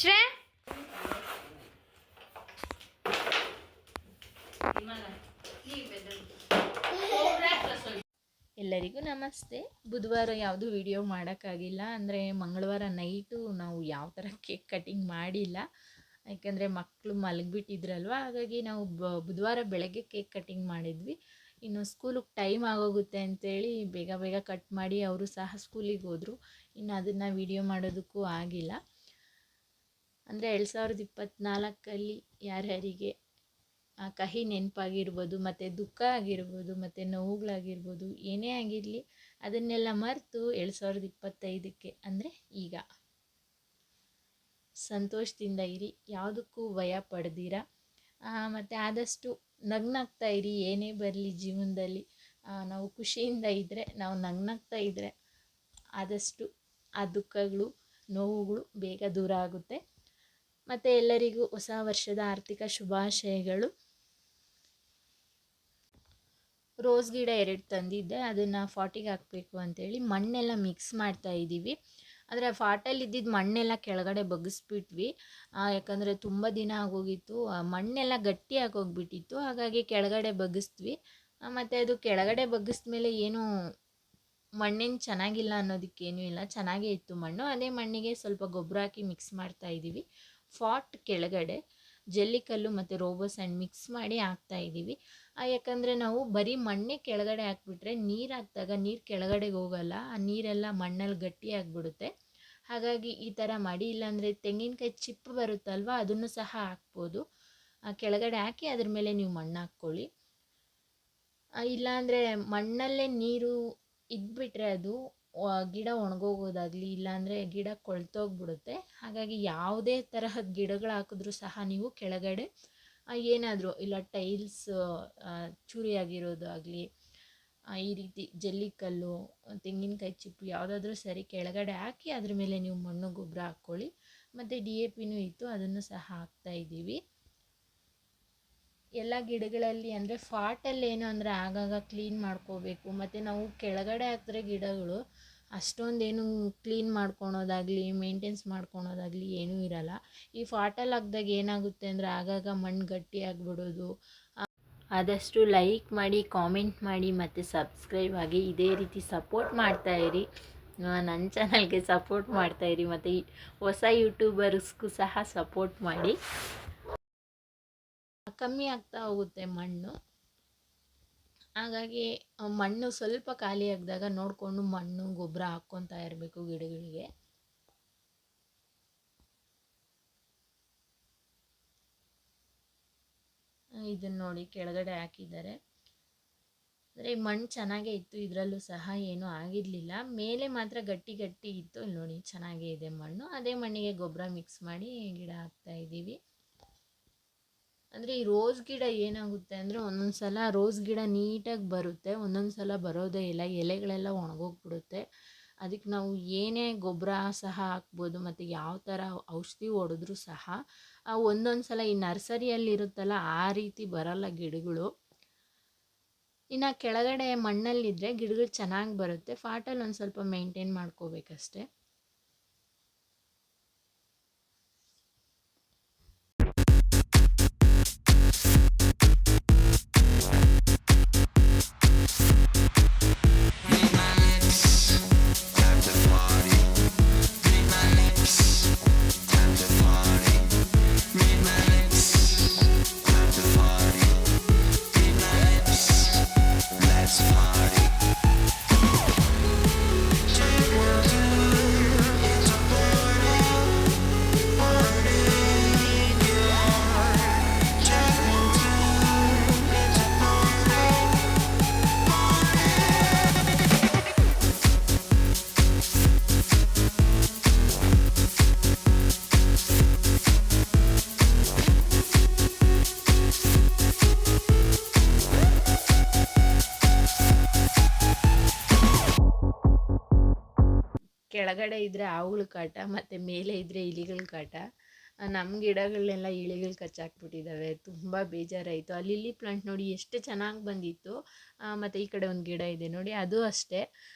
ಶ್ರೇ ಎಲ್ಲರಿಗೂ ನಮಸ್ತೆ. ಬುಧವಾರ ಯಾವುದು ವಿಡಿಯೋ ಮಾಡೋಕ್ಕಾಗಿಲ್ಲ, ಅಂದರೆ ಮಂಗಳವಾರ ನೈಟು ನಾವು ಯಾವ ಥರ ಕೇಕ್ ಕಟಿಂಗ್ ಮಾಡಿಲ್ಲ, ಯಾಕೆಂದರೆ ಮಕ್ಕಳು ಮಲಗಿಬಿಟ್ಟಿದ್ರಲ್ವ. ಹಾಗಾಗಿ ನಾವು ಬುಧವಾರ ಬೆಳಗ್ಗೆ ಕೇಕ್ ಕಟಿಂಗ್ ಮಾಡಿದ್ವಿ. ಇನ್ನು ಸ್ಕೂಲಿಗೆ ಟೈಮ್ ಆಗೋಗುತ್ತೆ ಅಂತೇಳಿ ಬೇಗ ಬೇಗ ಕಟ್ ಮಾಡಿ ಅವರು ಸಹ ಸ್ಕೂಲಿಗೆ ಹೋದರು. ಇನ್ನು ಅದನ್ನು ವಿಡಿಯೋ ಮಾಡೋದಕ್ಕೂ ಆಗಿಲ್ಲ. ಅಂದರೆ 2024 ಯಾರ್ಯಾರಿಗೆ ಕಹಿ ನೆನಪಾಗಿರ್ಬೋದು, ಮತ್ತು ದುಃಖ ಆಗಿರ್ಬೋದು, ಮತ್ತು ನೋವುಗಳಾಗಿರ್ಬೋದು, ಏನೇ ಆಗಿರಲಿ ಅದನ್ನೆಲ್ಲ ಮರೆತು 2025ಕ್ಕೆ ಅಂದರೆ ಈಗ ಸಂತೋಷದಿಂದ ಇರಿ, ಯಾವುದಕ್ಕೂ ಭಯ ಪಡ್ದಿರ, ಮತ್ತು ಆದಷ್ಟು ನಗ್ನಾಗ್ತಾ ಇರಿ. ಏನೇ ಬರಲಿ ಜೀವನದಲ್ಲಿ ನಾವು ಖುಷಿಯಿಂದ ಇದ್ದರೆ, ನಾವು ನಗ್ನಾಗ್ತಾ ಇದ್ದರೆ ಆದಷ್ಟು ಆ ದುಃಖಗಳು ನೋವುಗಳು ಬೇಗ ದೂರ ಆಗುತ್ತೆ. ಮತ್ತು ಎಲ್ಲರಿಗೂ ಹೊಸ ವರ್ಷದ ಆರ್ಥಿಕ ಶುಭಾಶಯಗಳು. ರೋಸ್ ಗಿಡ 2 ತಂದಿದ್ದೆ, ಅದನ್ನು ಫಾಟಿಗೆ ಹಾಕಬೇಕು ಅಂತೇಳಿ ಮಣ್ಣೆಲ್ಲ ಮಿಕ್ಸ್ ಮಾಡ್ತಾ ಇದ್ದೀವಿ. ಆದರೆ ಫಾಟಲ್ಲಿ ಇದ್ದಿದ್ದು ಮಣ್ಣೆಲ್ಲ ಕೆಳಗಡೆ ಬಗ್ಗಿಸ್ಬಿಟ್ವಿ, ಯಾಕಂದರೆ ತುಂಬ ದಿನ ಆಗೋಗಿತ್ತು, ಮಣ್ಣೆಲ್ಲ ಗಟ್ಟಿ ಆಗೋಗ್ಬಿಟ್ಟಿತ್ತು. ಹಾಗಾಗಿ ಕೆಳಗಡೆ ಬಗ್ಗಿಸ್ದ್ವಿ. ಮತ್ತು ಅದು ಕೆಳಗಡೆ ಬಗ್ಗಿಸ್ಮೇಲೆ ಏನೂ ಮಣ್ಣೇನು ಚೆನ್ನಾಗಿಲ್ಲ ಅನ್ನೋದಕ್ಕೇನೂ ಇಲ್ಲ, ಚೆನ್ನಾಗೇ ಇತ್ತು ಮಣ್ಣು. ಅದೇ ಮಣ್ಣಿಗೆ ಸ್ವಲ್ಪ ಗೊಬ್ಬರ ಹಾಕಿ ಮಿಕ್ಸ್ ಮಾಡ್ತಾ ಇದ್ದೀವಿ. ಫಾಟ್ ಕೆಳಗಡೆ ಜಲ್ಲಿಕಲ್ಲು ಮತ್ತು ರೋಬೋ ಸ್ಯಾಂಡ್ ಮಿಕ್ಸ್ ಮಾಡಿ ಹಾಕ್ತಾಯಿದ್ದೀವಿ. ಯಾಕಂದರೆ ನಾವು ಬರೀ ಮಣ್ಣೆ ಕೆಳಗಡೆ ಹಾಕ್ಬಿಟ್ರೆ ನೀರು ಹಾಕಿದಾಗ ನೀರು ಕೆಳಗಡೆಗೆ ಹೋಗಲ್ಲ, ಆ ನೀರೆಲ್ಲ ಮಣ್ಣಲ್ಲಿ ಗಟ್ಟಿ ಆಗಿಬಿಡುತ್ತೆ. ಹಾಗಾಗಿ ಈ ಥರ ಮಾಡಿ, ಇಲ್ಲಾಂದರೆ ತೆಂಗಿನಕಾಯಿ ಚಿಪ್ಪು ಬರುತ್ತಲ್ವ ಅದನ್ನು ಸಹ ಹಾಕ್ಬೋದು. ಕೆಳಗಡೆ ಹಾಕಿ ಅದ್ರ ಮೇಲೆ ನೀವು ಮಣ್ಣು ಹಾಕ್ಕೊಳ್ಳಿ. ಇಲ್ಲಾಂದರೆ ಮಣ್ಣಲ್ಲೇ ನೀರು ಇದ್ಬಿಟ್ರೆ ಅದು ಗಿಡ ಒಣಗೋಗೋದಾಗಲಿ, ಇಲ್ಲಾಂದರೆ ಗಿಡ ಕೊಳ್ತೋಗ್ಬಿಡುತ್ತೆ. ಹಾಗಾಗಿ ಯಾವುದೇ ತರಹದ ಗಿಡಗಳು ಹಾಕಿದ್ರೂ ಸಹ ನೀವು ಕೆಳಗಡೆ ಏನಾದರೂ ಇಲ್ಲ ಟೈಲ್ಸ್ ಚೂರಿ ಆಗಿರೋದು ಆಗಲಿ, ಈ ರೀತಿ ಜಲ್ಲಿಕಲ್ಲು, ತೆಂಗಿನಕಾಯಿ ಚಿಪ್ಪು ಯಾವುದಾದ್ರೂ ಸರಿ ಕೆಳಗಡೆ ಹಾಕಿ ಅದ್ರ ಮೇಲೆ ನೀವು ಮಣ್ಣು ಗೊಬ್ಬರ ಹಾಕ್ಕೊಳ್ಳಿ. ಮತ್ತು DAPನೂ ಇತ್ತು, ಅದನ್ನು ಸಹ ಹಾಕ್ತಾಯಿದ್ದೀವಿ. ಎಲ್ಲ ಗಿಡಗಳಲ್ಲಿ ಅಂದರೆ ಫಾಟಲ್ಲಿ ಏನು ಅಂದರೆ ಆಗಾಗ ಕ್ಲೀನ್ ಮಾಡ್ಕೋಬೇಕು. ಮತ್ತು ನಾವು ಕೆಳಗಡೆ ಹಾಕಿದ್ರೆ ಗಿಡಗಳು ಅಷ್ಟೊಂದೇನು ಕ್ಲೀನ್ ಮಾಡ್ಕೊಳೋದಾಗಲಿ ಮೇಂಟೆನ್ಸ್ ಮಾಡ್ಕೊಳೋದಾಗಲಿ ಏನೂ ಇರಲ್ಲ. ಈ ಫಾಟಲ್ಲಿ ಹಾಕಿದಾಗ ಏನಾಗುತ್ತೆ ಅಂದರೆ ಆಗಾಗ ಮಣ್ಣು ಗಟ್ಟಿ ಆಗಿಬಿಡೋದು. ಆದಷ್ಟು ಲೈಕ್ ಮಾಡಿ, ಕಾಮೆಂಟ್ ಮಾಡಿ, ಮತ್ತು ಸಬ್ಸ್ಕ್ರೈಬ್ ಆಗಿ ಇದೇ ರೀತಿ ಸಪೋರ್ಟ್ ಮಾಡ್ತಾಯಿರಿ. ನನ್ನ ಚಾನಲ್ಗೆ ಸಪೋರ್ಟ್ ಮಾಡ್ತಾಯಿರಿ, ಮತ್ತು ಹೊಸ ಯೂಟ್ಯೂಬರ್ಸ್ಗೂ ಸಹ ಸಪೋರ್ಟ್ ಮಾಡಿ. ಕಮ್ಮಿ ಆಗ್ತಾ ಹೋಗುತ್ತೆ ಮಣ್ಣು, ಹಾಗಾಗಿ ಮಣ್ಣು ಸ್ವಲ್ಪ ಖಾಲಿ ಆಗಿದಾಗ ನೋಡಿಕೊಂಡು ಮಣ್ಣು ಗೊಬ್ಬರ ಹಾಕ್ಕೊತಾ ಇರಬೇಕು ಗಿಡಗಳಿಗೆ. ಇದನ್ನು ನೋಡಿ ಕೆಳಗಡೆ ಹಾಕಿದ್ದಾರೆ. ಅಂದರೆ ಮಣ್ಣು ಚೆನ್ನಾಗೇ ಇತ್ತು, ಇದರಲ್ಲೂ ಸಹ ಏನೂ ಆಗಿರಲಿಲ್ಲ. ಮೇಲೆ ಮಾತ್ರ ಗಟ್ಟಿ ಗಟ್ಟಿ ಇತ್ತು. ಇಲ್ಲಿ ನೋಡಿ ಚೆನ್ನಾಗೇ ಇದೆ ಮಣ್ಣು. ಅದೇ ಮಣ್ಣಿಗೆ ಗೊಬ್ಬರ ಮಿಕ್ಸ್ ಮಾಡಿ ಗಿಡ ಹಾಕ್ತಾಯಿದ್ದೀವಿ. ಅಂದರೆ ಈ ರೋಸ್ ಗಿಡ ಏನಾಗುತ್ತೆ ಅಂದರೆ ಒಂದೊಂದು ಸಲ ರೋಸ್ ಗಿಡ ನೀಟಾಗಿ ಬರುತ್ತೆ, ಒಂದೊಂದು ಸಲ ಬರೋದೇ ಇಲ್ಲ, ಎಲೆಗಳೆಲ್ಲ ಒಣಗೋಗ್ಬಿಡುತ್ತೆ. ಅದಕ್ಕೆ ನಾವು ಏನೇ ಗೊಬ್ಬರ ಸಹ ಹಾಕ್ಬೋದು, ಮತ್ತು ಯಾವ ಥರ ಔಷಧಿ ಹೊಡೆದ್ರೂ ಸಹ ಒಂದೊಂದು ಸಲ ಈ ನರ್ಸರಿಯಲ್ಲಿ ಇರುತ್ತಲ್ಲ ಆ ರೀತಿ ಬರೋಲ್ಲ ಗಿಡಗಳು. ಇನ್ನು ಕೆಳಗಡೆ ಮಣ್ಣಲ್ಲಿದ್ದರೆ ಗಿಡಗಳು ಚೆನ್ನಾಗಿ ಬರುತ್ತೆ. ಫಾಟಲ್ಲಿ ಒಂದು ಸ್ವಲ್ಪ ಮೇಂಟೈನ್ ಮಾಡ್ಕೋಬೇಕಷ್ಟೆ. Let's party. ಕೆಳಗಡೆ ಇದ್ದರೆ ಆವುಗಳ ಕಾಟ ಮತ್ತು ಮೇಲೆ ಇದ್ದರೆ ಇಲಿಗಳ ಕಾಟ. ನಮ್ಮ ಗಿಡಗಳನ್ನೆಲ್ಲ ಇಲಿಗಳು ಕಚ್ಚಾಕ್ಬಿಟ್ಟಿದ್ದಾವೆ. ತುಂಬ ಬೇಜಾರಾಯಿತು. ಆ ಲಿಲ್ಲಿ ಪ್ಲಾಂಟ್ ನೋಡಿ ಎಷ್ಟು ಚೆನ್ನಾಗಿ ಬಂದಿತ್ತು. ಮತ್ತು ಈ ಕಡೆ ಒಂದು ಗಿಡ ಇದೆ ನೋಡಿ, ಅದು ಅಷ್ಟೇ.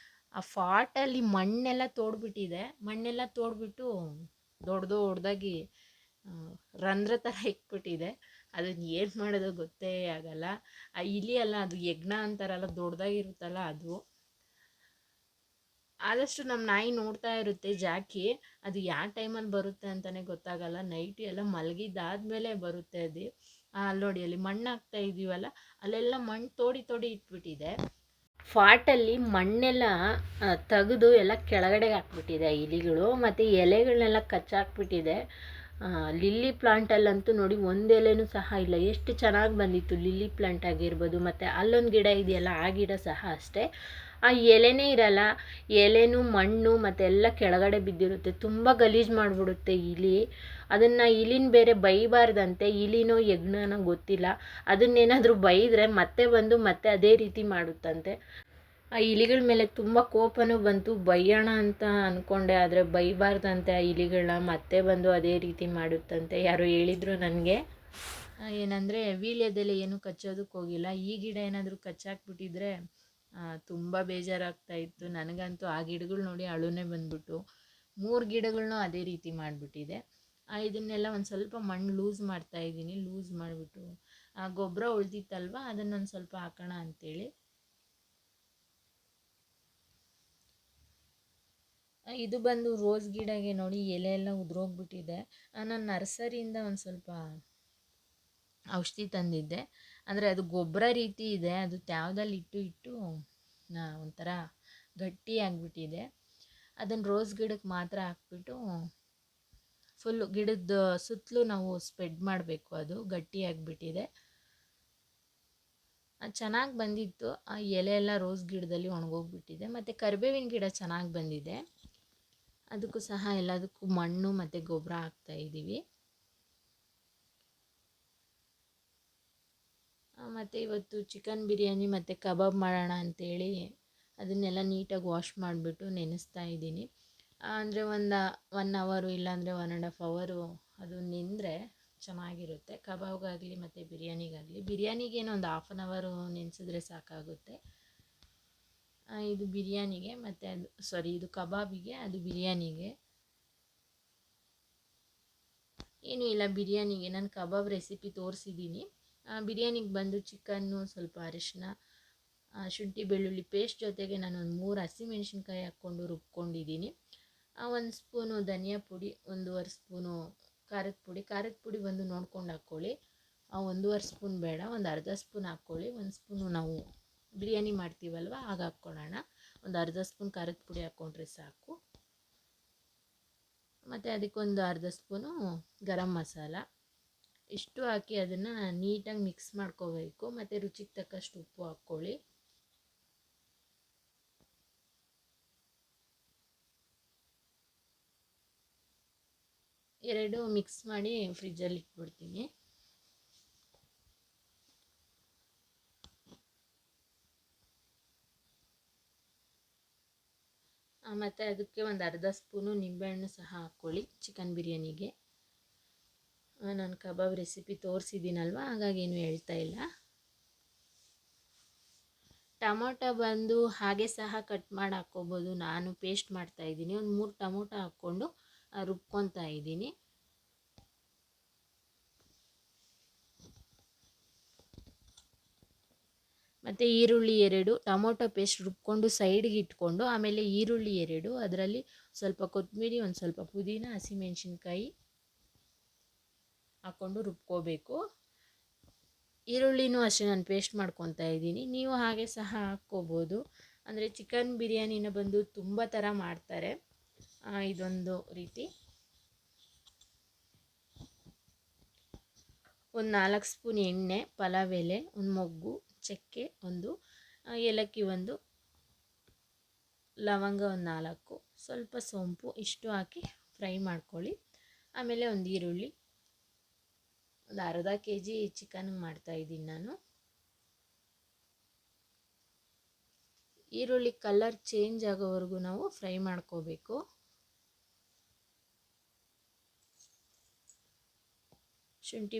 ಆ ಫಾಟಲ್ಲಿ ಮಣ್ಣೆಲ್ಲ ತೋಡ್ಬಿಟ್ಟಿದೆ. ಮಣ್ಣೆಲ್ಲ ತೋಡ್ಬಿಟ್ಟು ದೊಡ್ಡದಾಗಿ ರಂಧ್ರ ಥರ ಇಕ್ಬಿಟ್ಟಿದೆ. ಅದನ್ನು ಏನು ಮಾಡೋದು ಗೊತ್ತೇ ಆಗಲ್ಲ. ಆ ಇಲಿ ಅಲ್ಲ, ಅದು ಯಜ್ಞ ಅಂತಾರಲ್ಲ ದೊಡ್ಡದಾಗಿರುತ್ತಲ್ಲ ಅದು. ಆದಷ್ಟು ನಮ್ಮ ನಾಯಿ ನೋಡ್ತಾ ಇರುತ್ತೆ ಜಾಕಿ. ಅದು ಯಾವ ಟೈಮಲ್ಲಿ ಬರುತ್ತೆ ಅಂತಲೇ ಗೊತ್ತಾಗಲ್ಲ. ನೈಟ್ ಎಲ್ಲ ಮಲಗಿದ್ದಾದ್ಮೇಲೆ ಬರುತ್ತೆ ಅದು. ಅಲ್ಲಿ ನೋಡಿ, ಅಲ್ಲಿ ಮಣ್ಣು ಹಾಕ್ತಾ ಇದ್ದೀವಲ್ಲ, ಅಲ್ಲೆಲ್ಲ ಮಣ್ಣು ತೋಡಿ ಇಟ್ಬಿಟ್ಟಿದೆ. ಫಾಟಲ್ಲಿ ಮಣ್ಣೆಲ್ಲ ತೆಗೆದು ಎಲ್ಲ ಕೆಳಗಡೆಗೆ ಹಾಕ್ಬಿಟ್ಟಿದೆ ಇಲಿಗಳು. ಮತ್ತು ಎಲೆಗಳನ್ನೆಲ್ಲ ಕಚ್ಚಾಕ್ಬಿಟ್ಟಿದೆ. ಲಿಲ್ಲಿ ಪ್ಲಾಂಟಲ್ಲಂತೂ ನೋಡಿ ಒಂದು ಎಲೆನೂ ಸಹ ಇಲ್ಲ. ಎಷ್ಟು ಚೆನ್ನಾಗಿ ಬಂದಿತ್ತು ಲಿಲ್ಲಿ ಪ್ಲಾಂಟ್ ಆಗಿರ್ಬೋದು. ಮತ್ತು ಅಲ್ಲೊಂದು ಗಿಡ ಇದೆಯಲ್ಲ, ಆ ಗಿಡ ಸಹ ಅಷ್ಟೇ. ಆ ಎಲೆನೇ ಇರಲ್ಲ. ಎಲೆನೂ ಮಣ್ಣು ಮತ್ತೆಲ್ಲ ಕೆಳಗಡೆ ಬಿದ್ದಿರುತ್ತೆ. ತುಂಬ ಗಲೀಜು ಮಾಡಿಬಿಡುತ್ತೆ ಇಲಿ. ಅದನ್ನು ಇಲಿನ ಬೇರೆ ಬೈಬಾರ್ದಂತೆ. ಇಲಿನೋ ಯಜ್ಞನೋ ಗೊತ್ತಿಲ್ಲ. ಅದನ್ನೇನಾದರೂ ಬೈದರೆ ಮತ್ತೆ ಬಂದು ಮತ್ತೆ ಅದೇ ರೀತಿ ಮಾಡುತ್ತಂತೆ. ಆ ಇಲಿಗಳ ಮೇಲೆ ತುಂಬ ಕೋಪನೂ ಬಂತು. ಬೈಯೋಣ ಅಂತ ಅಂದ್ಕೊಂಡೆ, ಆದರೆ ಬೈಬಾರ್ದಂತೆ ಆ ಇಲಿಗಳನ್ನ. ಮತ್ತೆ ಬಂದು ಅದೇ ರೀತಿ ಮಾಡುತ್ತಂತೆ. ಯಾರೋ ಹೇಳಿದ್ರು ನನಗೆ. ಏನಂದರೆ ವೀಳ್ಯದೆಲೆ ಏನು ಕಚ್ಚೋದಕ್ಕೆ ಹೋಗಿಲ್ಲ. ಈ ಗಿಡ ಏನಾದರೂ ಕಚ್ಚಾಕ್ಬಿಟ್ಟಿದ್ರೆ ತುಂಬ ಬೇಜಾರಾಗ್ತಾಯಿತ್ತು ನನಗಂತೂ. ಆ ಗಿಡಗಳು ನೋಡಿ ಅಳುನೇ ಬಂದ್ಬಿಟ್ಟು 3 ಗಿಡಗಳನ್ನೂ ಅದೇ ರೀತಿ ಮಾಡಿಬಿಟ್ಟಿದೆ. ಇದನ್ನೆಲ್ಲ ಒಂದು ಸ್ವಲ್ಪ ಮಣ್ಣು ಲೂಸ್ ಮಾಡ್ತಾಯಿದ್ದೀನಿ. ಲೂಸ್ ಮಾಡಿಬಿಟ್ಟು ಗೊಬ್ಬರ ಉಳಿದಿತ್ತಲ್ವ, ಅದನ್ನೊಂದು ಸ್ವಲ್ಪ ಹಾಕೋಣ ಅಂಥೇಳಿ. ಇದು ಬಂದು ರೋಸ್ ಗಿಡಗೆ ನೋಡಿ ಎಲೆ ಎಲ್ಲ ಉದುರೋಗ್ಬಿಟ್ಟಿದೆ. ನಾನು ನರ್ಸರಿಯಿಂದ ಒಂದು ಸ್ವಲ್ಪ ಔಷಧಿ ತಂದಿದ್ದೆ. ಅಂದರೆ ಅದು ಗೊಬ್ಬರ ರೀತಿ ಇದೆ. ಅದು ತ್ಯಾವದಲ್ಲಿ ಇಟ್ಟು ಒಂಥರ ಗಟ್ಟಿಯಾಗಿಬಿಟ್ಟಿದೆ. ಅದನ್ನು ರೋಸ್ ಗಿಡಕ್ಕೆ ಮಾತ್ರ ಹಾಕ್ಬಿಟ್ಟು ಫುಲ್ಲು ಗಿಡದ ಸುತ್ತಲೂ ನಾವು ಸ್ಪ್ರೆಡ್ ಮಾಡಬೇಕು. ಅದು ಗಟ್ಟಿಯಾಗಿಬಿಟ್ಟಿದೆ. ಚೆನ್ನಾಗಿ ಬಂದಿತ್ತು. ಆ ಎಲೆ ಎಲ್ಲ ರೋಸ್ ಗಿಡದಲ್ಲಿ ಒಣಗೋಗ್ಬಿಟ್ಟಿದೆ. ಮತ್ತು ಕರಿಬೇವಿನ ಗಿಡ ಚೆನ್ನಾಗಿ ಬಂದಿದೆ. ಅದಕ್ಕೂ ಸಹ ಎಲ್ಲದಕ್ಕೂ ಮಣ್ಣು ಮತ್ತು ಗೊಬ್ಬರ ಹಾಕ್ತಾಯಿದ್ದೀವಿ. ಮತ್ತು ಇವತ್ತು ಚಿಕನ್ ಬಿರಿಯಾನಿ ಮತ್ತು ಕಬಾಬ್ ಮಾಡೋಣ ಅಂಥೇಳಿ ಅದನ್ನೆಲ್ಲ ನೀಟಾಗಿ ವಾಶ್ ಮಾಡಿಬಿಟ್ಟು ನೆನೆಸ್ತಾ ಇದ್ದೀನಿ. ಅಂದರೆ 1 ಅವರು ಇಲ್ಲಾಂದರೆ 1.5 ಅವರು ಅದು ನೆಂದರೆ ಚೆನ್ನಾಗಿರುತ್ತೆ. ಕಬಾಬ್ಗಾಗಲಿ ಮತ್ತು ಬಿರಿಯಾನಿಗಾಗಲಿ. ಬಿರಿಯಾನಿಗೇನು ಒಂದು 1/2 ಅವರು ನೆನೆಸಿದ್ರೆ ಸಾಕಾಗುತ್ತೆ. ಇದು ಬಿರಿಯಾನಿಗೆ ಮತ್ತು ಇದು ಕಬಾಬಿಗೆ, ಅದು ಬಿರಿಯಾನಿಗೆ. ಏನೂ ಇಲ್ಲ ಬಿರಿಯಾನಿಗೆ. ನಾನು ಕಬಾಬ್ ರೆಸಿಪಿ ತೋರಿಸಿದ್ದೀನಿ. ಬಿರಿಯಾನಿಗೆ ಬಂದು ಚಿಕನ್ನು, ಸ್ವಲ್ಪ ಅರಿಶಿನ, ಶುಂಠಿ ಬೆಳ್ಳುಳ್ಳಿ ಪೇಸ್ಟ್ ಜೊತೆಗೆ ನಾನು ಒಂದು 3 ಹಸಿಮೆಣ್ಸಿನ್ಕಾಯಿ ಹಾಕ್ಕೊಂಡು ರುಬ್ಕೊಂಡಿದ್ದೀನಿ. 1 ಸ್ಪೂನು ಧನಿಯಾ ಪುಡಿ, 1.5 ಸ್ಪೂನು ಖಾರದ ಪುಡಿ ಬಂದು ನೋಡ್ಕೊಂಡು ಹಾಕ್ಕೊಳ್ಳಿ. 1.5 ಸ್ಪೂನ್ ಬೇಡ, ಒಂದು ಅರ್ಧ ಸ್ಪೂನ್ ಹಾಕ್ಕೊಳ್ಳಿ. 1 ಸ್ಪೂನು ನಾವು ಬಿರಿಯಾನಿ ಮಾಡ್ತೀವಲ್ವ ಆಗ ಹಾಕ್ಕೊಳ್ಳೋಣ. ಒಂದು ಅರ್ಧ ಸ್ಪೂನ್ ಖಾರದ ಪುಡಿ ಹಾಕ್ಕೊಂಡ್ರೆ ಸಾಕು. ಮತ್ತು ಅದಕ್ಕೊಂದು ಅರ್ಧ ಸ್ಪೂನು ಗರಂ ಮಸಾಲ. ಇಷ್ಟು ಹಾಕಿ ಅದನ್ನು ನೀಟಾಗಿ ಮಿಕ್ಸ್ ಮಾಡ್ಕೋಬೇಕು. ಮತ್ತು ರುಚಿಗೆ ತಕ್ಕಷ್ಟು ಉಪ್ಪು ಹಾಕ್ಕೊಳ್ಳಿ. ಎರಡು ಮಿಕ್ಸ್ ಮಾಡಿ ಫ್ರಿಜ್ಜಲ್ಲಿ ಇಟ್ಬಿಡ್ತೀನಿ. ಮತ್ತು ಅದಕ್ಕೆ ಒಂದು ಅರ್ಧ ಸ್ಪೂನು ನಿಂಬೆಹಣ್ಣು ಸಹ ಹಾಕ್ಕೊಳ್ಳಿ ಚಿಕನ್ ಬಿರಿಯಾನಿಗೆ. ನಾನು ಕಬಾಬ್ ರೆಸಿಪಿ ತೋರಿಸಿದ್ದೀನಲ್ವ, ಹಾಗಾಗಿ ಏನು ಹೇಳ್ತಾ ಇಲ್ಲ. ಟೊಮೊಟೊ ಬಂದು ಹಾಗೆ ಸಹ ಕಟ್ ಮಾಡಿ ಹಾಕ್ಕೋಬೋದು. ನಾನು ಪೇಸ್ಟ್ ಮಾಡ್ತಾಯಿದ್ದೀನಿ. ಒಂದು 3 ಟೊಮೊಟೊ ಹಾಕ್ಕೊಂಡು ರುಬ್ಕೊತಾ ಇದ್ದೀನಿ. ಮತ್ತು ಈರುಳ್ಳಿ 2, ಟೊಮೊಟೊ ಪೇಸ್ಟ್ ರುಬ್ಕೊಂಡು ಸೈಡ್ಗೆ ಇಟ್ಕೊಂಡು, ಆಮೇಲೆ ಈರುಳ್ಳಿ 2, ಅದರಲ್ಲಿ ಸ್ವಲ್ಪ ಕೊತ್ತಂಬರಿ, ಒಂದು ಸ್ವಲ್ಪ ಪುದೀನ, ಹಸಿಮೆಣ್ಸಿನ್ಕಾಯಿ ಹಾಕ್ಕೊಂಡು ರುಬ್ಕೋಬೇಕು. ಈರುಳ್ಳಿನೂ ಅಷ್ಟೇ ನಾನು ಪೇಸ್ಟ್ ಮಾಡ್ಕೊತಾ ಇದ್ದೀನಿ. ನೀವು ಹಾಗೆ ಸಹ ಹಾಕ್ಕೋಬೋದು. ಅಂದರೆ ಚಿಕನ್ ಬಿರಿಯಾನಿನ ಬಂದು ತುಂಬ ಥರ ಮಾಡ್ತಾರೆ. ಇದೊಂದು ರೀತಿ. ಒಂದು 4 ಸ್ಪೂನ್ ಎಣ್ಣೆ, ಪಲಾವ್ ಎಲೆ, ಒಂದು ಮೊಗ್ಗು, ಚಕ್ಕೆ 1, ಏಲಕ್ಕಿ 1, ಲವಂಗ ಒಂದು 4, ಸ್ವಲ್ಪ ಸೋಂಪು, ಇಷ್ಟು ಹಾಕಿ ಫ್ರೈ ಮಾಡ್ಕೊಳ್ಳಿ. ಆಮೇಲೆ ಒಂದು ಈರುಳ್ಳಿ. ಒಂದು ಅರ್ಧ kg ಚಿಕನ್ ಮಾಡ್ತಾಯಿದ್ದೀನಿ ನಾನು. ಈರುಳ್ಳಿ ಕಲರ್ ಚೇಂಜ್ ಆಗೋವರೆಗೂ ನಾವು ಫ್ರೈ ಮಾಡ್ಕೋಬೇಕು. ಶುಂಠಿ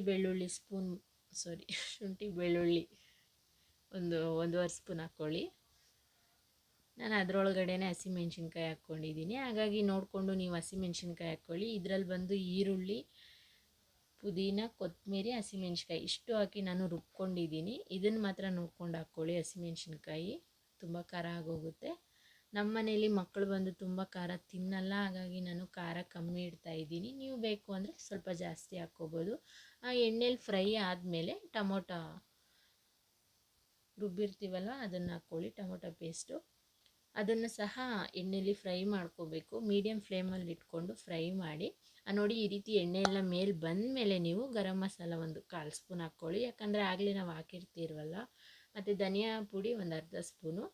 ಬೆಳ್ಳುಳ್ಳಿ ಒಂದೂವರೆ ಸ್ಪೂನ್ ಹಾಕ್ಕೊಳ್ಳಿ. ನಾನು ಅದರೊಳಗಡೆನೆ ಹಸಿಮೆಣ್ಸಿನ್ಕಾಯಿ ಹಾಕ್ಕೊಂಡಿದ್ದೀನಿ, ಹಾಗಾಗಿ ನೋಡಿಕೊಂಡು ನೀವು ಹಸಿಮೆಣ್ಸಿನ್ಕಾಯಿ ಹಾಕ್ಕೊಳ್ಳಿ. ಇದರಲ್ಲಿ ಬಂದು ಈರುಳ್ಳಿ, ಪುದೀನ, ಕೊತ್ತಂಬರಿ, ಹಸಿಮೆಣ್ಸಿನ್ಕಾಯಿ ಇಷ್ಟು ಹಾಕಿ ನಾನು ರುಬ್ಕೊಂಡಿದ್ದೀನಿ. ಇದನ್ನು ಮಾತ್ರ ನೋಡ್ಕೊಂಡು ಹಾಕ್ಕೊಳ್ಳಿ. ಹಸಿಮೆಣ್ಸಿನ್ಕಾಯಿ ತುಂಬ ಖಾರ ಆಗೋಗುತ್ತೆ. ನಮ್ಮ ಮನೇಲಿ ಮಕ್ಕಳು ಬಂದು ತುಂಬ ಖಾರ ತಿನ್ನಲ್ಲ, ಹಾಗಾಗಿ ನಾನು ಖಾರ ಕಮ್ಮಿ ಇಡ್ತಾಯಿದ್ದೀನಿ. ನೀವು ಬೇಕು ಅಂದರೆ ಸ್ವಲ್ಪ ಜಾಸ್ತಿ ಹಾಕ್ಕೋಬೋದು. ಆ ಎಣ್ಣೆಲಿ ಫ್ರೈ ಆದಮೇಲೆ ಟೊಮೊಟೊ ರುಬ್ಬಿರ್ತೀವಲ್ವ ಅದನ್ನು ಹಾಕ್ಕೊಳ್ಳಿ, ಟೊಮೊಟೊ ಪೇಸ್ಟು. ಅದನ್ನು ಸಹ ಎಣ್ಣೆಲಿ ಫ್ರೈ ಮಾಡ್ಕೋಬೇಕು. ಮೀಡಿಯಮ್ ಫ್ಲೇಮಲ್ಲಿ ಇಟ್ಕೊಂಡು ಫ್ರೈ ಮಾಡಿ. ನೋಡಿ ಈ ರೀತಿ ಎಣ್ಣೆ ಎಲ್ಲ ಮೇಲೆ ಬಂದಮೇಲೆ ನೀವು ಗರಂ ಮಸಾಲ ಒಂದು 1/4 ಸ್ಪೂನ್ ಹಾಕ್ಕೊಳ್ಳಿ, ಯಾಕಂದರೆ ಆಗಲೇ ನಾವು ಹಾಕಿರ್ತೀರವಲ್ಲ. ಮತ್ತು ಧನಿಯಾ ಪುಡಿ ಒಂದು ಅರ್ಧ ಸ್ಪೂನು,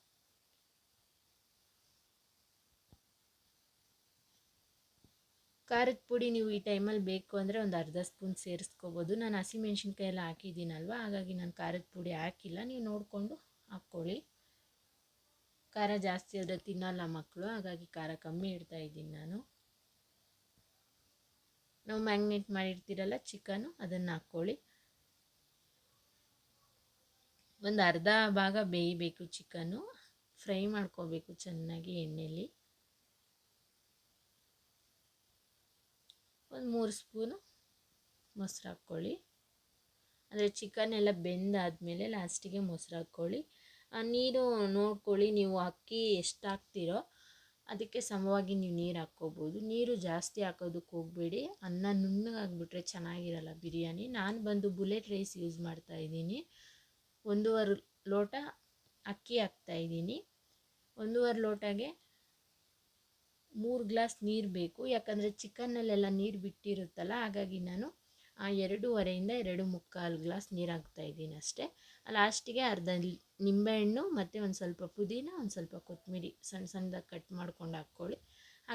ಖಾರದ ಪುಡಿ ನೀವು ಈ ಟೈಮಲ್ಲಿ ಬೇಕು ಅಂದರೆ ಒಂದು ಅರ್ಧ ಸ್ಪೂನ್ ಸೇರಿಸ್ಕೋಬೋದು. ನಾನು ಹಸಿಮೆಣ್ಸಿನ್ಕಾಯಿ ಎಲ್ಲ ಹಾಕಿದ್ದೀನಲ್ವ, ಹಾಗಾಗಿ ನಾನು ಖಾರದ ಪುಡಿ ಹಾಕಿಲ್ಲ. ನೀವು ನೋಡಿಕೊಂಡು ಹಾಕ್ಕೊಳ್ಳಿ. ಖಾರ ಜಾಸ್ತಿ ಆದರೆ ತಿನ್ನಲ್ಲ ಮಕ್ಕಳು, ಹಾಗಾಗಿ ಖಾರ ಕಮ್ಮಿ ಇಡ್ತಾಯಿದ್ದೀನಿ ನಾನು. ನಾವು ಮ್ಯಾಗ್ನೇಟ್ ಮಾಡಿರ್ತೀರಲ್ಲ ಚಿಕನು, ಅದನ್ನು ಹಾಕ್ಕೊಳ್ಳಿ. ಒಂದು ಅರ್ಧ ಭಾಗ ಬೇಯಬೇಕು ಚಿಕನ್ನು, ಫ್ರೈ ಮಾಡ್ಕೋಬೇಕು ಚೆನ್ನಾಗಿ ಎಣ್ಣೆಯಲ್ಲಿ. ಒಂದು 3 ಸ್ಪೂನು ಮೊಸರು ಹಾಕ್ಕೊಳ್ಳಿ. ಅಂದರೆ ಚಿಕನ್ ಎಲ್ಲ ಬೆಂದಾದಮೇಲೆ ಲಾಸ್ಟಿಗೆ ಮೊಸರು ಹಾಕ್ಕೊಳ್ಳಿ. ನೀರು ನೋಡ್ಕೊಳ್ಳಿ, ನೀವು ಅಕ್ಕಿ ಎಷ್ಟು ಹಾಕ್ತೀರೋ ಅದಕ್ಕೆ ಸಮವಾಗಿ ನೀವು ನೀರು ಹಾಕ್ಕೋಬೋದು. ನೀರು ಜಾಸ್ತಿ ಹಾಕೋದಕ್ಕೆ ಹೋಗಬೇಡಿ, ಅನ್ನ ನುಣ್ಣಗಾಗ್ಬಿಟ್ರೆ ಚೆನ್ನಾಗಿರಲ್ಲ ಬಿರಿಯಾನಿ. ನಾನು ಬಂದು ಬುಲೆಟ್ ರೈಸ್ ಯೂಸ್ ಮಾಡ್ತಾಯಿದ್ದೀನಿ. 1.5 ಲೋಟ ಅಕ್ಕಿ ಹಾಕ್ತಾಯಿದ್ದೀನಿ. 1.5 ಲೋಟಗೆ 3 ಗ್ಲಾಸ್ ನೀರು ಬೇಕು, ಯಾಕಂದರೆ ಚಿಕನ್ನಲ್ಲೆಲ್ಲ ನೀರು ಬಿಟ್ಟಿರುತ್ತಲ್ಲ, ಹಾಗಾಗಿ ನಾನು 2.5ಯಿಂದ 2.25 ಗ್ಲಾಸ್ ನೀರು ಹಾಕ್ತಾಯಿದ್ದೀನಿ ಅಷ್ಟೇ. ಲಾಸ್ಟಿಗೆ ಅರ್ಧ ನಿಂಬೆಹಣ್ಣು ಮತ್ತು ಒಂದು ಸ್ವಲ್ಪ ಪುದೀನ, ಒಂದು ಸ್ವಲ್ಪ ಕೊತ್ತಂಬರಿ ಸಣ್ಣದಾಗಿ ಕಟ್ ಮಾಡ್ಕೊಂಡು ಹಾಕ್ಕೊಳ್ಳಿ.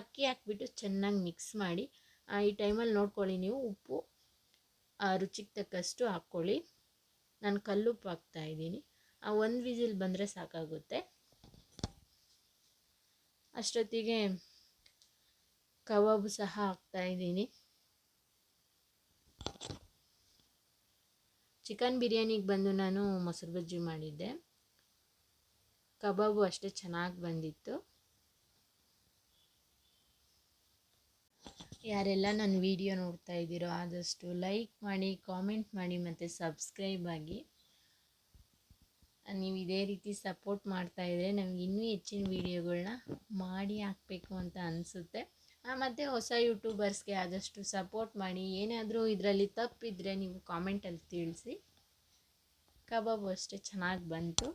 ಅಕ್ಕಿ ಹಾಕ್ಬಿಟ್ಟು ಚೆನ್ನಾಗಿ ಮಿಕ್ಸ್ ಮಾಡಿ. ಈ ಟೈಮಲ್ಲಿ ನೋಡ್ಕೊಳ್ಳಿ, ನೀವು ಉಪ್ಪು ರುಚಿಗೆ ತಕ್ಕಷ್ಟು ಹಾಕ್ಕೊಳ್ಳಿ. ನಾನು ಕಲ್ಲುಪ್ಪು ಹಾಕ್ತಾಯಿದ್ದೀನಿ. 1 ವಿಸಿಲ್ ಬಂದರೆ ಸಾಕಾಗುತ್ತೆ. ಅಷ್ಟೊತ್ತಿಗೆ ಕಬಾಬು ಸಹ ಹಾಕ್ತಾಯಿದ್ದೀನಿ. ಚಿಕನ್ ಬಿರಿಯಾನಿಗೆ ಬಂದು ನಾನು ಮೊಸರು ಬಜ್ಜಿ ಮಾಡಿದ್ದೆ, ಕಬಾಬು ಅಷ್ಟೇ ಚೆನ್ನಾಗಿ ಬಂದಿತ್ತು. ಯಾರೆಲ್ಲ ನನ್ನ ವಿಡಿಯೋ ನೋಡ್ತಾ ಇದ್ದೀರೋ ಆದಷ್ಟು ಲೈಕ್ ಮಾಡಿ, ಕಾಮೆಂಟ್ ಮಾಡಿ ಮತ್ತು ಸಬ್ಸ್ಕ್ರೈಬ್ ಆಗಿ. ನೀವು ಇದೇ ರೀತಿ ಸಪೋರ್ಟ್ ಮಾಡ್ತಾಯಿದ್ರೆ ನಮಗೆ ಇನ್ನೂ ಹೆಚ್ಚಿನ ವೀಡಿಯೋಗಳನ್ನ ಮಾಡಿ ಹಾಕಬೇಕು ಅಂತ ಅನಿಸುತ್ತೆ. ಮತ್ತು ಹೊಸ ಯೂಟ್ಯೂಬರ್ಸ್ಗೆ ಆದಷ್ಟು ಸಪೋರ್ಟ್ ಮಾಡಿ. ಏನಾದರೂ ಇದರಲ್ಲಿ ತಪ್ಪಿದ್ರೆ ನೀವು ಕಾಮೆಂಟಲ್ಲಿ ತಿಳಿಸಿ. ಕಬಾಬು ಅಷ್ಟೇ ಚೆನ್ನಾಗಿ ಬಂತು.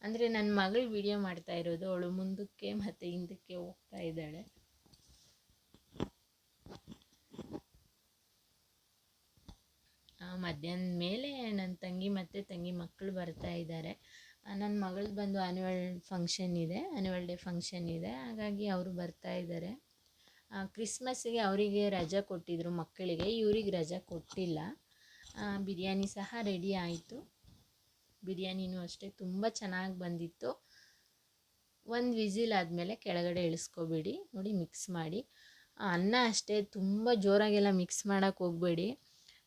ಅಂದರೆ ನನ್ನ ಮಗಳು ವಿಡಿಯೋ ಮಾಡ್ತಾ ಇರೋದು, ಅವಳು ಮುಂದಕ್ಕೆ ಮತ್ತು ಹಿಂದಕ್ಕೆ ಹೋಗ್ತಾ ಇದ್ದಾಳೆ. ಮಧ್ಯಾಹ್ನದ ಮೇಲೆ ನನ್ನ ತಂಗಿ ಮತ್ತು ತಂಗಿ ಮಕ್ಕಳು ಬರ್ತಾ ಇದ್ದಾರೆ. ನನ್ನ ಮಗಳದ್ದು ಬಂದು ಆ್ಯನ್ಯುವಲ್ ಡೇ ಫಂಕ್ಷನ್ ಇದೆ, ಹಾಗಾಗಿ ಅವರು ಬರ್ತಾ ಇದ್ದಾರೆ. ಕ್ರಿಸ್ಮಸ್ಸಿಗೆ ಅವರಿಗೆ ರಜೆ ಕೊಟ್ಟಿದ್ದರು ಮಕ್ಕಳಿಗೆ, ಇವ್ರಿಗೆ ರಜೆ ಕೊಟ್ಟಿಲ್ಲ. ಬಿರಿಯಾನಿ ಸಹ ರೆಡಿ ಆಯಿತು. ಬಿರಿಯಾನಿನೂ ಅಷ್ಟೇ ತುಂಬ ಚೆನ್ನಾಗಿ ಬಂದಿತ್ತು. 1 ವಿಸಿಲ್ ಆದಮೇಲೆ ಕೆಳಗಡೆ ಇಳಿಸ್ಕೊಬೇಡಿ. ನೋಡಿ ಮಿಕ್ಸ್ ಮಾಡಿ. ಅನ್ನ ಅಷ್ಟೇ ತುಂಬ ಜೋರಾಗೆಲ್ಲ ಮಿಕ್ಸ್ ಮಾಡೋಕ್ಕೆ ಹೋಗಬೇಡಿ,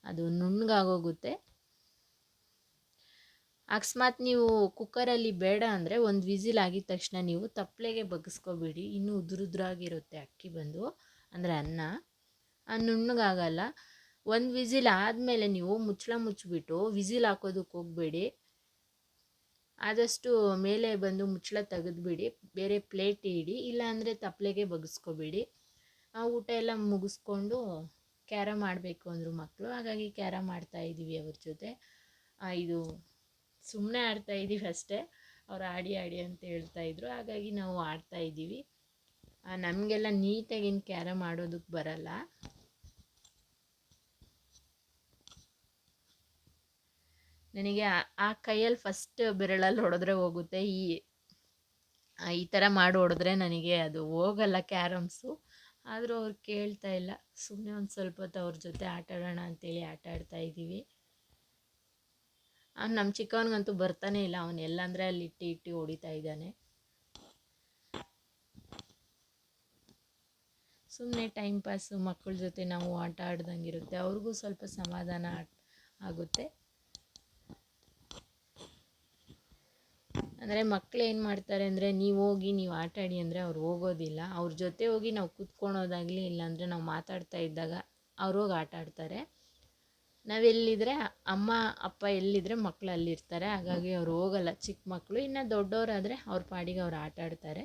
ಅದು ನುಣ್ಣಗಾಗೋಗುತ್ತೆ. ಅಕಸ್ಮಾತ್ ನೀವು ಕುಕ್ಕರಲ್ಲಿ ಬೇಡ ಅಂದರೆ 1 ವಿಸಿಲ್ ಆಗಿದ ತಕ್ಷಣ ನೀವು ತಪ್ಪಲೆಗೆ ಬಗ್ಗಿಸ್ಕೊಬೇಡಿ, ಇನ್ನೂ ಉದುರುದ್ರಾಗಿರುತ್ತೆ ಅಕ್ಕಿ ಬಂದು, ಅಂದರೆ ಅನ್ನ ನುಣ್ಣಗಾಗಲ್ಲ. 1 ವಿಸಿಲ್ ಆದಮೇಲೆ ನೀವು ಮುಚ್ಚಳ ಮುಚ್ಚಿಬಿಟ್ಟು ವಿಸಿಲ್ ಹಾಕೋದಕ್ಕೆ ಹೋಗಬೇಡಿ. ಆದಷ್ಟು ಮೇಲೆ ಬಂದು ಮುಚ್ಚಳ ತೆಗೆದುಬಿಡಿ, ಬೇರೆ ಪ್ಲೇಟ್ ಇಡಿ, ಇಲ್ಲಾಂದರೆ ತಪ್ಪಲೆಗೆ ಬಗ್ಗಿಸ್ಕೊಬೇಡಿ. ಊಟ ಎಲ್ಲ ಮುಗಿಸ್ಕೊಂಡು ಕ್ಯಾರಮ್ ಆಡಬೇಕು ಅಂದರು ಮಕ್ಕಳು, ಹಾಗಾಗಿ ಕ್ಯಾರಮ್ ಆಡ್ತಾಯಿದ್ದೀವಿ ಅವ್ರ ಜೊತೆ. ಇದು ಸುಮ್ಮನೆ ಆಡ್ತಾಯಿದ್ದೀವಿ ಅಷ್ಟೇ, ಅವ್ರು ಆಡಿ ಅಂತ ಹೇಳ್ತಾಯಿದ್ರು, ಹಾಗಾಗಿ ನಾವು ಆಡ್ತಾಯಿದ್ದೀವಿ. ನಮಗೆಲ್ಲ ನೀಟಾಗಿನ ಕ್ಯಾರಮ್ ಆಡೋದಕ್ಕೆ ಬರಲ್ಲ. ನನಗೆ ಆ ಕೈಯಲ್ಲಿ ಫಸ್ಟ್ ಬೆರಳಲ್ಲಿ ಹೊಡೆದ್ರೆ ಹೋಗುತ್ತೆ, ಈ ಥರ ಮಾಡಿ ಹೊಡೆದ್ರೆ ನನಗೆ ಅದು ಹೋಗಲ್ಲ ಕ್ಯಾರಮ್ಸು. ಆದರೂ ಅವ್ರು ಕೇಳ್ತಾ ಇಲ್ಲ, ಸುಮ್ಮನೆ ಒಂದು ಸ್ವಲ್ಪ ಹೊತ್ತು ಅವ್ರ ಜೊತೆ ಆಟ ಆಡೋಣ ಅಂತೇಳಿ ಆಟ ಆಡ್ತಾಯಿದ್ದೀವಿ. ನಮ್ಮ ಚಿಕ್ಕವನಿಗಂತೂ ಬರ್ತಾನೆ ಇಲ್ಲ, ಅವನು ಎಲ್ಲಂದರೆ ಅಲ್ಲಿ ಇಟ್ಟು ಹೊಡಿತಾ ಇದ್ದಾನೆ. ಸುಮ್ಮನೆ ಟೈಮ್ ಪಾಸು, ಮಕ್ಕಳ ಜೊತೆ ನಾವು ಆಟ ಆಡ್ದಂಗಿರುತ್ತೆ, ಅವ್ರಿಗೂ ಸ್ವಲ್ಪ ಸಮಾಧಾನ ಆಗುತ್ತೆ. ಅಂದರೆ ಮಕ್ಕಳು ಏನು ಮಾಡ್ತಾರೆ ಅಂದರೆ, ನೀವು ಹೋಗಿ ನೀವು ಆಟ ಆಡಿ ಅಂದರೆ ಅವ್ರು ಹೋಗೋದಿಲ್ಲ. ಅವ್ರ ಜೊತೆ ಹೋಗಿ ನಾವು ಕೂತ್ಕೊಳೋದಾಗಲಿ, ಇಲ್ಲಾಂದರೆ ನಾವು ಮಾತಾಡ್ತಾ ಇದ್ದಾಗ ಅವ್ರು ಹೋಗಿ ಆಟ ಆಡ್ತಾರೆ. ನಾವೆಲ್ಲಿದ್ದರೆ ಅಮ್ಮ ಅಪ್ಪ ಎಲ್ಲಿದ್ದರೆ ಮಕ್ಕಳು ಅಲ್ಲಿರ್ತಾರೆ, ಹಾಗಾಗಿ ಅವ್ರು ಹೋಗಲ್ಲ ಚಿಕ್ಕ ಮಕ್ಕಳು. ಇನ್ನು ದೊಡ್ಡವರಾದರೆ ಅವ್ರ ಪಾಡಿಗೆ ಅವ್ರು ಆಟ ಆಡ್ತಾರೆ.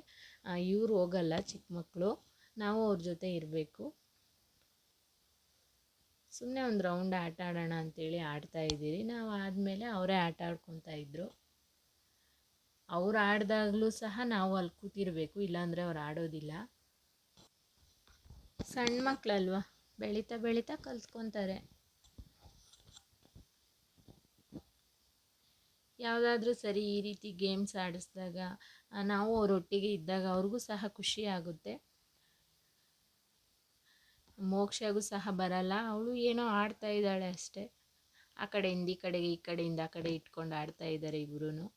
ಇವ್ರು ಹೋಗಲ್ಲ ಚಿಕ್ಕ ಮಕ್ಕಳು, ನಾವು ಅವ್ರ ಜೊತೆ ಇರಬೇಕು. ಸುಮ್ಮನೆ ಒಂದು ರೌಂಡ್ ಆಟ ಆಡೋಣ ಅಂತೇಳಿ ಆಡ್ತಾಯಿದ್ದೀರಿ. ನಾವು ಆದಮೇಲೆ ಅವರೇ ಆಟ ಆಡ್ಕೊತಾ ಇದ್ದರು. ಅವ್ರು ಆಡಿದಾಗಲೂ ಸಹ ನಾವು ಅಲ್ಲಿ ಕೂತಿರಬೇಕು, ಇಲ್ಲಾಂದರೆ ಅವ್ರು ಆಡೋದಿಲ್ಲ. ಸಣ್ಣ ಮಕ್ಕಳಲ್ವ, ಬೆಳೀತಾ ಬೆಳೀತಾ ಕಲ್ತ್ಕೊತಾರೆ. ಯಾವುದಾದ್ರೂ ಸರಿ ಈ ರೀತಿ ಗೇಮ್ಸ್ ಆಡಿಸಿದಾಗ, ನಾವು ಅವರೊಟ್ಟಿಗೆ ಇದ್ದಾಗ ಅವ್ರಿಗೂ ಸಹ ಖುಷಿ ಆಗುತ್ತೆ. ಮೋಕ್ಷಗೂ ಸಹ ಬರಲ್ಲ, ಅವಳು ಏನೋ ಆಡ್ತಾ ಇದ್ದಾಳೆ ಅಷ್ಟೇ. ಆ ಕಡೆಯಿಂದ ಈ ಕಡೆಗೆ, ಈ ಕಡೆಯಿಂದ ಆ ಕಡೆ ಇಟ್ಕೊಂಡು ಆಡ್ತಾ ಇದ್ದಾರೆ ಇಬ್ಬರೂ.